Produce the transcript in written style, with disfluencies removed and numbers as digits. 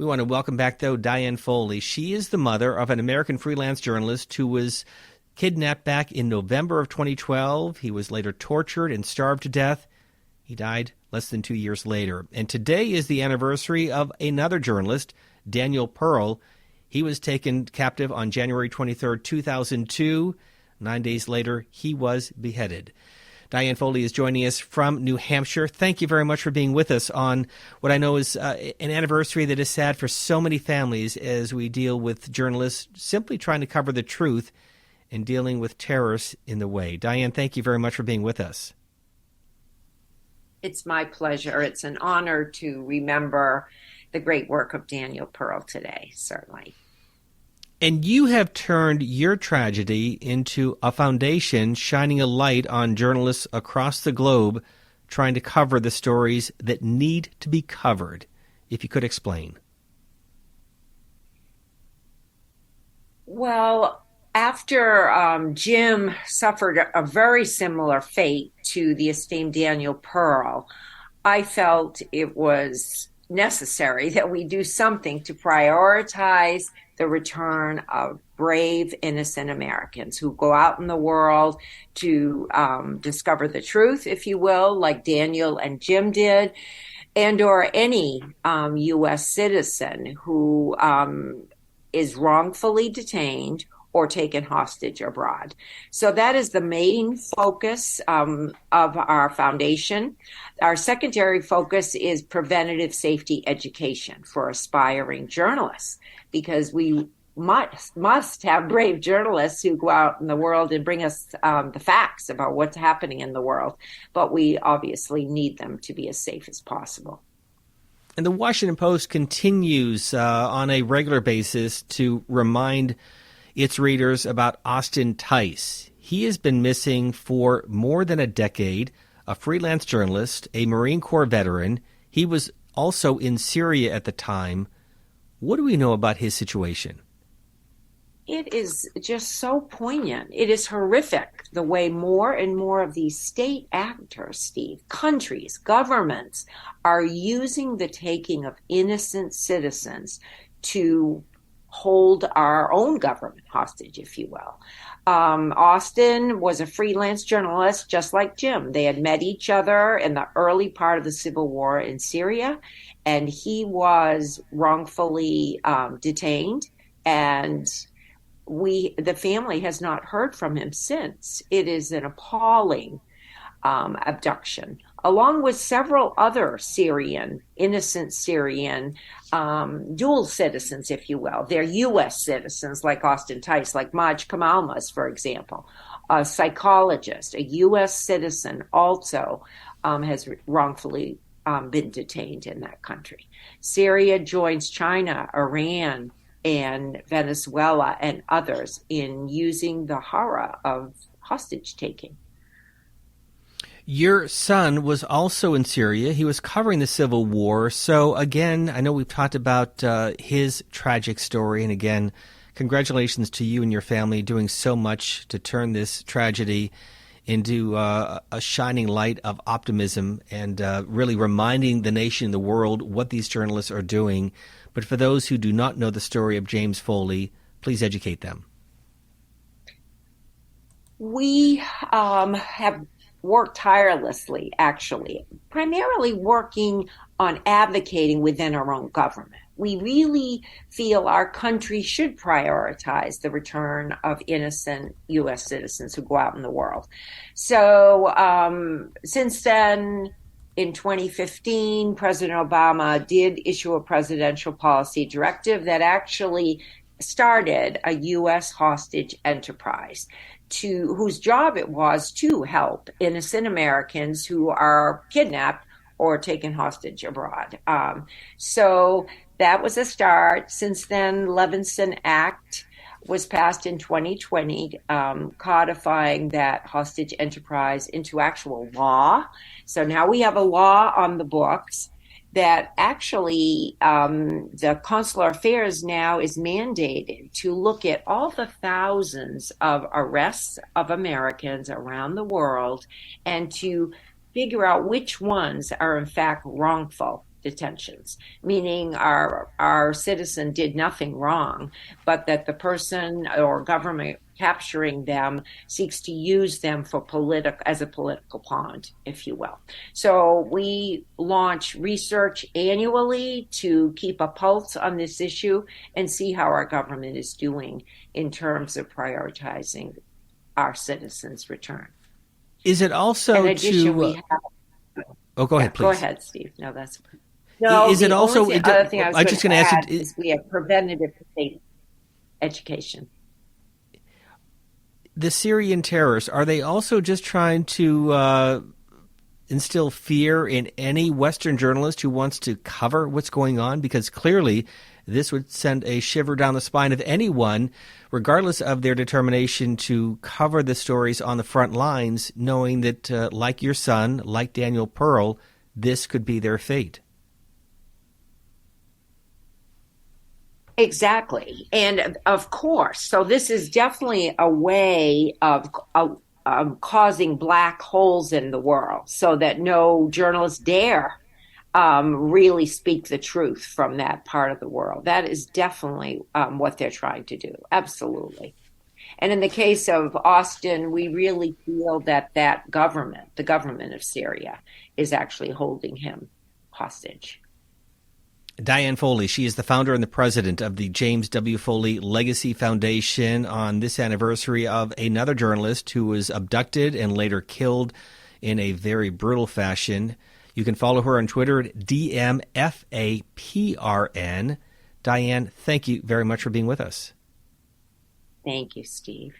We want to welcome back, though, Diane Foley. She is the mother of an American freelance journalist who was kidnapped back in November of 2012. He was later tortured and starved to death. He died less than 2 years later. And today is the anniversary of another journalist, Daniel Pearl. He was taken captive on January 23rd, 2002. 9 days later, he was beheaded. Diane Foley is joining us from New Hampshire. Thank you very much for being with us on what I know is an anniversary that is sad for so many families as we deal with journalists simply trying to cover the truth and dealing with terrorists in the way. Diane, thank you very much for being with us. It's my pleasure. It's an honor to remember the great work of Daniel Pearl today, certainly. And you have turned your tragedy into a foundation shining a light on journalists across the globe trying to cover the stories that need to be covered. If you could explain. Well, after Jim suffered a very similar fate to the esteemed Daniel Pearl, I felt it was necessary that we do something to prioritize the return of brave, innocent Americans who go out in the world to discover the truth, if you will, like Daniel and Jim did, and or any U.S. citizen who is wrongfully detained or taken hostage abroad. So that is the main focus of our foundation. Our secondary focus is preventative safety education for aspiring journalists, because we must have brave journalists who go out in the world and bring us the facts about what's happening in the world. But we obviously need them to be as safe as possible. And the Washington Post continues on a regular basis to remind its readers about Austin Tice. He has been missing for more than a decade, a freelance journalist, a Marine Corps veteran. He was also in Syria at the time. What do we know about his situation? It is just so poignant. It is horrific the way more and more of these state actors, Steve, countries, governments, are using the taking of innocent citizens to hold our own government hostage, if you will. Austin was a freelance journalist, just like Jim. They had met each other in the early part of the civil war in Syria, and he was wrongfully detained, and the family has not heard from him since. It is an appalling abduction, along with several other innocent Syrian dual citizens, if you will. They're U.S. citizens like Austin Tice, like Maj Kamalmas, for example. A psychologist, a U.S. citizen, also has wrongfully been detained in that country. Syria joins China, Iran, and Venezuela and others in using the horror of hostage taking. Your son was also in Syria. He was covering the civil war. So again, I know we've talked about his tragic story. And again, congratulations to you and your family doing so much to turn this tragedy into a shining light of optimism and really reminding the nation and the world what these journalists are doing. But for those who do not know the story of James Foley, please educate them. We have worked tirelessly, actually, primarily working on advocating within our own government. We really feel our country should prioritize the return of innocent U.S. citizens who go out in the world. So since then, in 2015, President Obama did issue a presidential policy directive that actually started a U.S. hostage enterprise whose job it was to help innocent Americans who are kidnapped or taken hostage abroad. So that was a start. Since then, Levinson Act was passed in 2020, codifying that hostage enterprise into actual law. So now we have a law on the books that actually the Consular Affairs now is mandated to look at all the thousands of arrests of Americans around the world and to figure out which ones are in fact wrongful detentions, meaning our citizen did nothing wrong, but that the person or government capturing them seeks to use them for as a political pawn, if you will. So we launch research annually to keep a pulse on this issue and see how our government is doing in terms of prioritizing our citizens' return. Is it also in addition, to? We have, oh, go ahead, please. Go ahead, Steve. No, that's. No, is it also? The other thing I was just going to ask add is we have preventative state education. The Syrian terrorists, are they also just trying to instill fear in any Western journalist who wants to cover what's going on? Because clearly this would send a shiver down the spine of anyone, regardless of their determination to cover the stories on the front lines, knowing that, like your son, like Daniel Pearl, this could be their fate. Exactly. And of course, so this is definitely a way of causing black holes in the world so that no journalist dare really speak the truth from that part of the world. That is definitely what they're trying to do. Absolutely. And in the case of Austin, we really feel that government, the government of Syria, is actually holding him hostage. Diane Foley, she is the founder and the president of the James W. Foley Legacy Foundation. On this anniversary of another journalist who was abducted and later killed in a very brutal fashion. You can follow her on Twitter at DMFAPRN. Diane, thank you very much for being with us. Thank you, Steve.